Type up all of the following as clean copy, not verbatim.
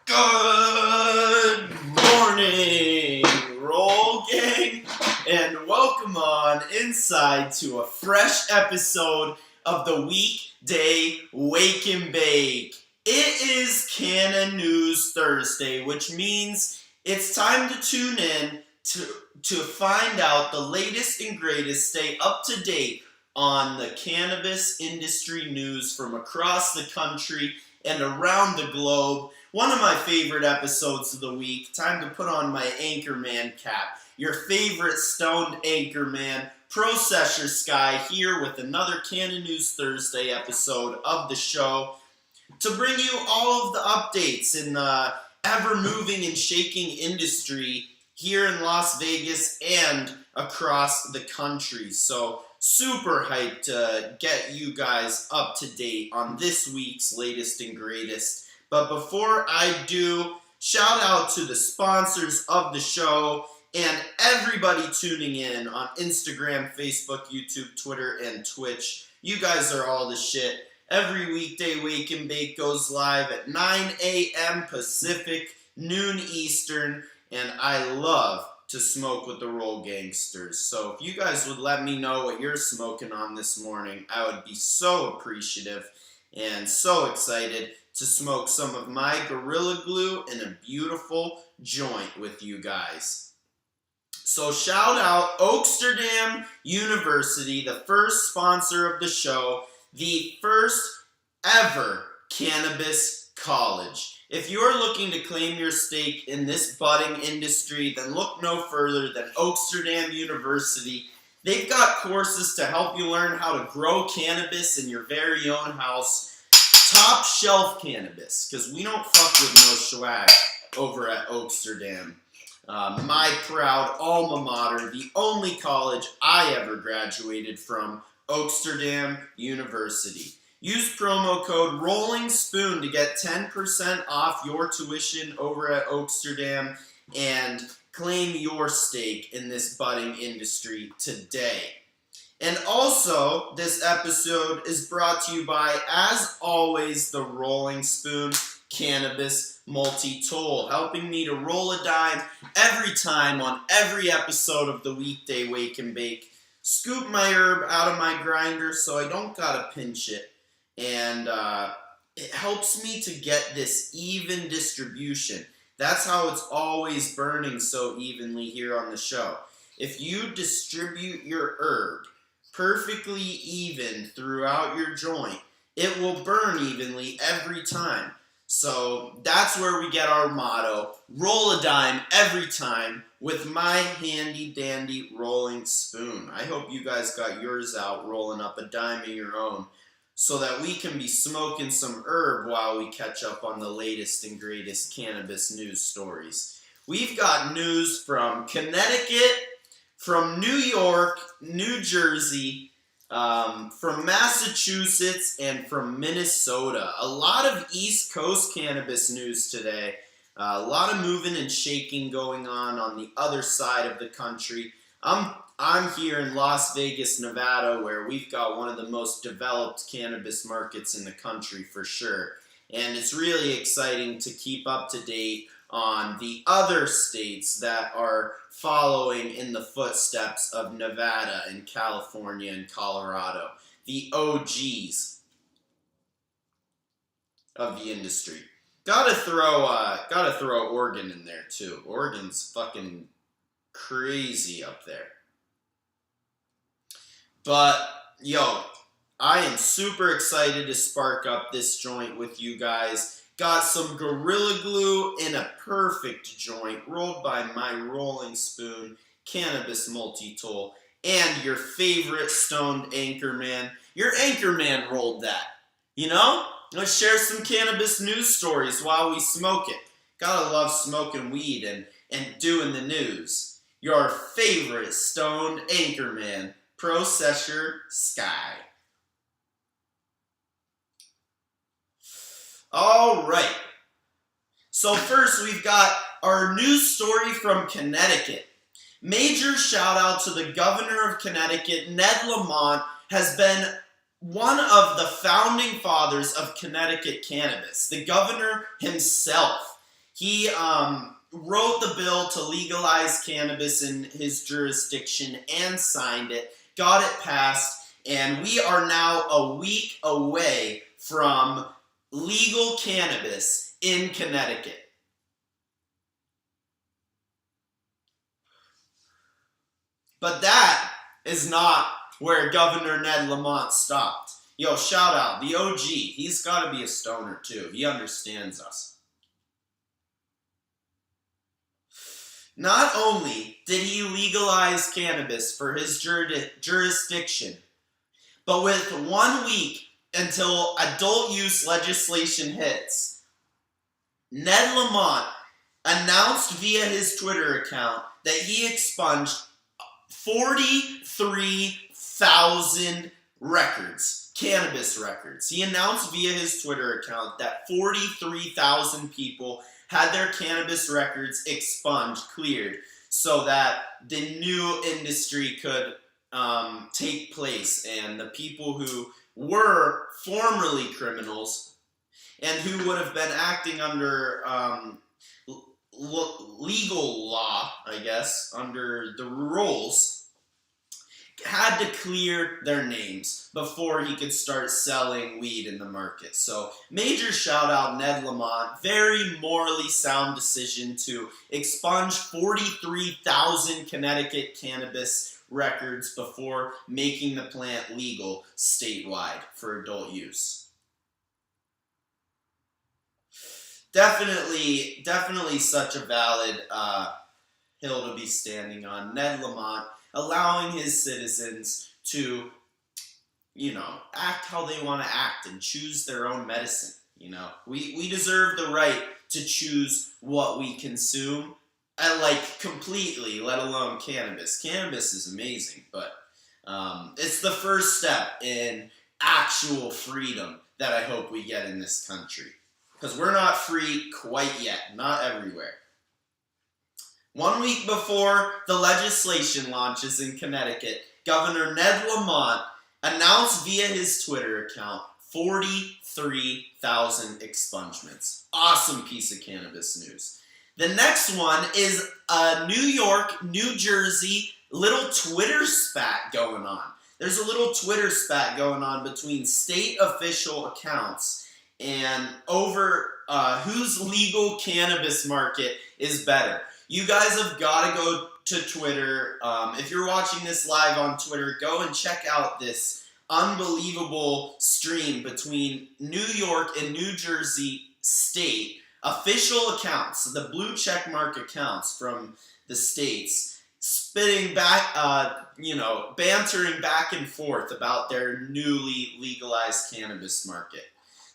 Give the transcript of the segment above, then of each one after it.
Good morning, Roll Gang, and welcome on inside to a fresh episode of the Weekday Wake and Bake. It is Canon News Thursday, which means it's time to tune in to find out the latest and greatest, stay up to date on the cannabis industry news from across the country and around the globe. One of my favorite episodes of the week. Time to put on my Anchorman cap. Your favorite stoned Anchorman, Processor Sky, here with another Canon News Thursday episode of the show to bring you all of the updates in the ever-moving and shaking industry here in Las Vegas and across the country. So super hyped to get you guys up to date on this week's latest and greatest. But before I do, shout out to the sponsors of the show and everybody tuning in on Instagram, Facebook, YouTube, Twitter, and Twitch. You guys are all the shit. Every weekday, Wake and Bake goes live at 9 a.m. Pacific, noon Eastern, and I love to smoke with the Roll Gangsters. So if you guys would let me know what you're smoking on this morning, I would be so appreciative and so excited to smoke some of my Gorilla Glue in a beautiful joint with you guys. So shout out Oaksterdam University, the first sponsor of the show, the first ever cannabis college. If you're looking to claim your stake in this budding industry, then look no further than Oaksterdam University. They've got courses to help you learn how to grow cannabis in your very own house. Top shelf cannabis, because we don't fuck with no swag over at Oaksterdam. My proud alma mater, the only college I ever graduated from, Oaksterdam University. Use promo code Rolling Spoon to get 10% off your tuition over at Oaksterdam and claim your stake in this budding industry today. And also, this episode is brought to you by, as always, the Rolling Spoon Cannabis Multi-Tool, helping me to roll a dime every time on every episode of the Weekday Wake and Bake. Scoop my herb out of my grinder so I don't gotta pinch it. And it helps me to get this even distribution. That's how it's always burning so evenly here on the show. If you distribute your herb perfectly even throughout your joint, it will burn evenly every time. So that's where we get our motto, roll a dime every time with my handy dandy rolling spoon. I hope you guys got yours out rolling up a dime of your own so that we can be smoking some herb while we catch up on the latest and greatest cannabis news stories. We've got news from Connecticut, from New York, New Jersey, from Massachusetts, and from Minnesota. A lot of East Coast cannabis news today. A lot of moving and shaking going on the other side of the country. I'm here in Las Vegas, Nevada, where we've got one of the most developed cannabis markets in the country for sure. And it's really exciting to keep up to date on the other states that are following in the footsteps of Nevada and California and Colorado, the OGs of the industry. Gotta throw Oregon in there too. Oregon's fucking crazy up there. But yo, I am super excited to spark up this joint with you guys. Got some Gorilla Glue in a perfect joint, rolled by my Rolling Spoon Cannabis Multi-Tool, and your favorite stoned Anchorman. Your Anchorman rolled that, you know? Let's share some cannabis news stories while we smoke it. Gotta love smoking weed and doing the news. Your favorite stoned Anchorman, Processor Sky. All right. So first, we've got our news story from Connecticut. Major shout out to the governor of Connecticut, Ned Lamont, has been one of the founding fathers of Connecticut cannabis, the governor himself. He wrote the bill to legalize cannabis in his jurisdiction and signed it, got it passed, and we are now a week away from legal cannabis in Connecticut. But that is not where Governor Ned Lamont stopped. Yo, shout out, the OG. He's got to be a stoner too. He understands us. Not only did he legalize cannabis for his jurisdiction, but with 1 week until adult use legislation hits, Ned Lamont announced via his Twitter account that he expunged 43,000 records, cannabis records. He announced via his Twitter account that 43,000 people had their cannabis records expunged, cleared, so that the new industry could take place, and the people who were formerly criminals and who would have been acting under legal law, I guess, under the rules, had to clear their names before he could start selling weed in the market. So major shout out Ned Lamont, very morally sound decision to expunge 43,000 Connecticut cannabis records before making the plant legal statewide for adult use. Definitely such a valid hill to be standing on. Ned Lamont allowing his citizens to, act how they want to act and choose their own medicine. We deserve the right to choose what we consume, completely, let alone cannabis. Cannabis is amazing, but it's the first step in actual freedom that I hope we get in this country. Because we're not free quite yet, not everywhere. 1 week before the legislation launches in Connecticut, Governor Ned Lamont announced via his Twitter account 43,000 expungements. Awesome piece of cannabis news. The next one is a New York, New Jersey little Twitter spat going on. There's a little Twitter spat going on between state official accounts and over whose legal cannabis market is better. You guys have got to go to Twitter. If you're watching this live on Twitter, go and check out this unbelievable stream between New York and New Jersey state official accounts, the blue check mark accounts from the states, spitting back, bantering back and forth about their newly legalized cannabis market.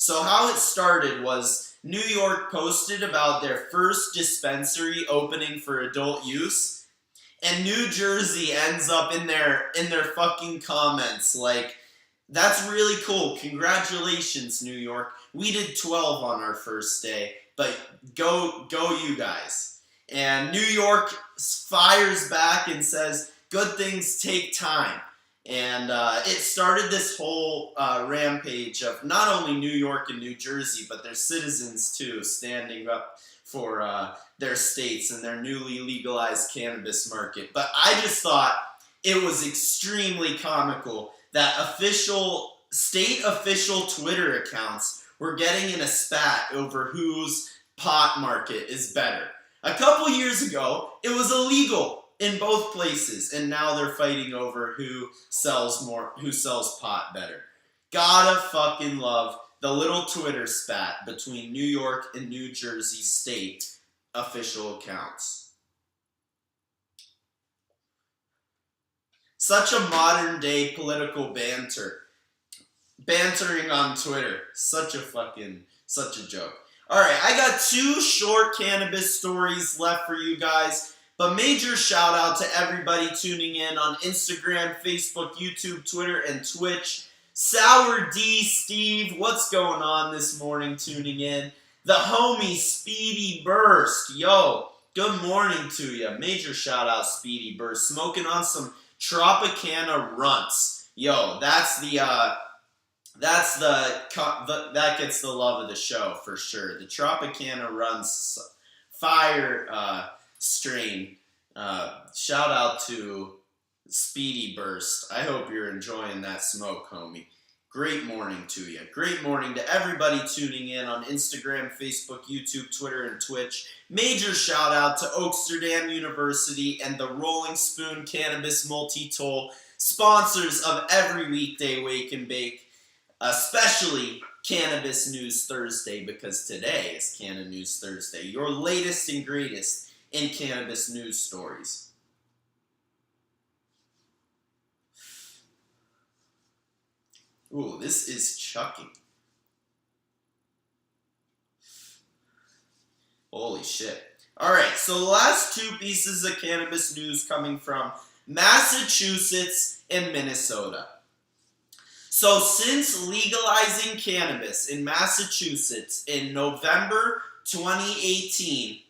So how it started was New York posted about their first dispensary opening for adult use, and New Jersey ends up in their fucking comments like, that's really cool, congratulations New York, we did 12 on our first day, but go you guys. And New York fires back and says, good things take time. And it started this whole rampage of not only New York and New Jersey, but their citizens too, standing up for their states and their newly legalized cannabis market. But I just thought it was extremely comical that state official Twitter accounts were getting in a spat over whose pot market is better. A couple years ago, it was illegal in both places, and now they're fighting over who sells pot better. Gotta fucking love the little Twitter spat between New York and New Jersey state official accounts. Such a modern day political banter. Bantering on Twitter. Such a joke. Alright, I got 2 short cannabis stories left for you guys. But major shout out to everybody tuning in on Instagram, Facebook, YouTube, Twitter, and Twitch. Sour D Steve, what's going on this morning tuning in? The homie Speedy Burst, yo, good morning to you. Major shout out Speedy Burst, smoking on some Tropicana runts. Yo, that gets the love of the show for sure. The Tropicana runs fire strain. Shout out to Speedy Burst. I hope you're enjoying that smoke, homie. Great morning to you. Great morning to everybody tuning in on Instagram, Facebook, YouTube, Twitter, and Twitch. Major shout out to Oaksterdam University and the Rolling Spoon Cannabis Multi-Toll, sponsors of every weekday Wake and Bake, especially Cannabis News Thursday, because today is Canna News Thursday, your latest and greatest in cannabis news stories. Ooh, this is chucking. Holy shit. Alright, so the last two pieces of cannabis news coming from Massachusetts and Minnesota. So since legalizing cannabis in Massachusetts in November 2018,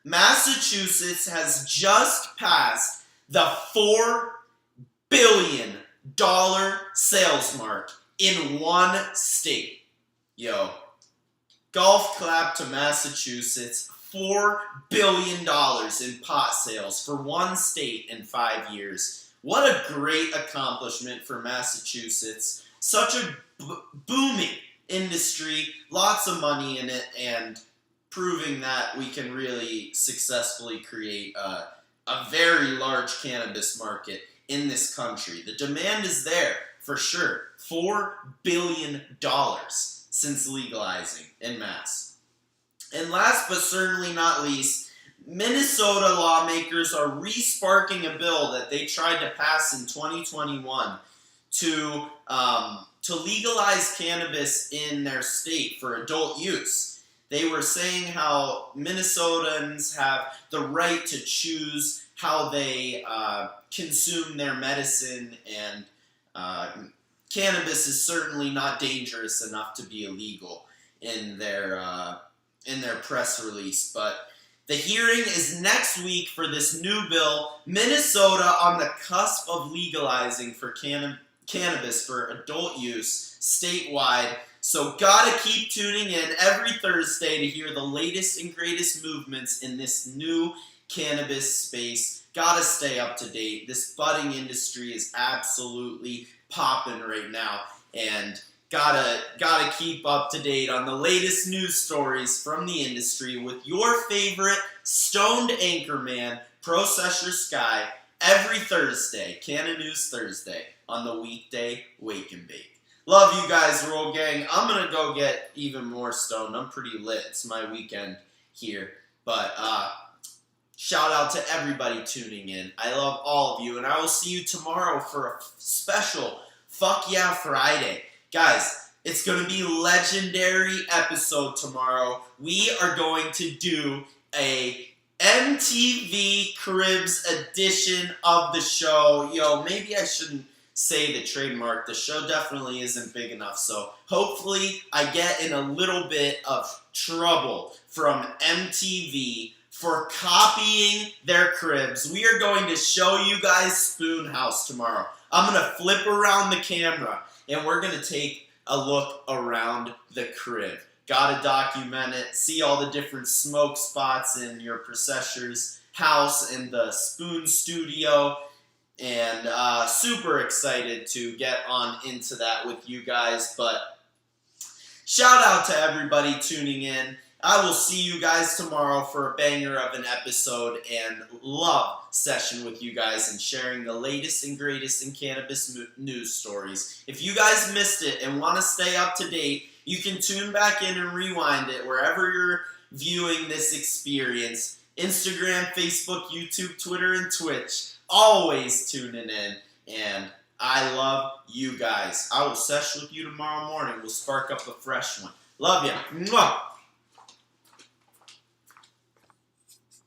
Massachusetts has just passed the $4 billion sales mark in one state. Yo, golf clap to Massachusetts. $4 billion in pot sales for one state in 5 years. What a great accomplishment for Massachusetts. Such a booming industry, lots of money in it, and proving that we can really successfully create a very large cannabis market in this country. The demand is there, for sure. $4 billion since legalizing in Mass. And last but certainly not least, Minnesota lawmakers are re-sparking a bill that they tried to pass in 2021 to legalize cannabis in their state for adult use. They were saying how Minnesotans have the right to choose how they consume their medicine, and cannabis is certainly not dangerous enough to be illegal in their press release. But the hearing is next week for this new bill. Minnesota on the cusp of legalizing for cannabis for adult use statewide. So gotta keep tuning in every Thursday to hear the latest and greatest movements in this new cannabis space. Gotta stay up to date. This budding industry is absolutely popping right now, and gotta keep up to date on the latest news stories from the industry with your favorite stoned anchorman, Processor Sky, every Thursday, Canna News Thursday, on the Weekday Wake and Bake. Love you guys, Roll Gang. I'm gonna go get even more stoned. I'm pretty lit. It's my weekend here, but shout out to everybody tuning in. I love all of you, and I will see you tomorrow for a special Fuck Yeah Friday. Guys, it's going to be a legendary episode tomorrow. We are going to do a MTV Cribs edition of the show. Yo, maybe I shouldn't say the trademark. The show definitely isn't big enough, so hopefully I get in a little bit of trouble from MTV for copying their cribs. We are going to show you guys Spoon House tomorrow. I'm going to flip around the camera, and we're going to take a look around the crib. Gotta document it, see all the different smoke spots in your processor's house and the Spoon studio, and super excited to get on into that with you guys. But shout out to everybody tuning in. I will see you guys tomorrow for a banger of an episode, and love session with you guys and sharing the latest and greatest in cannabis news stories. If you guys missed it and want to stay up to date, you can tune back in and rewind it wherever you're viewing this experience. Instagram, Facebook, YouTube, Twitter, and Twitch. Always tuning in, and I love you guys. I will sesh with you tomorrow morning. We'll spark up a fresh one. Love ya. Mwah.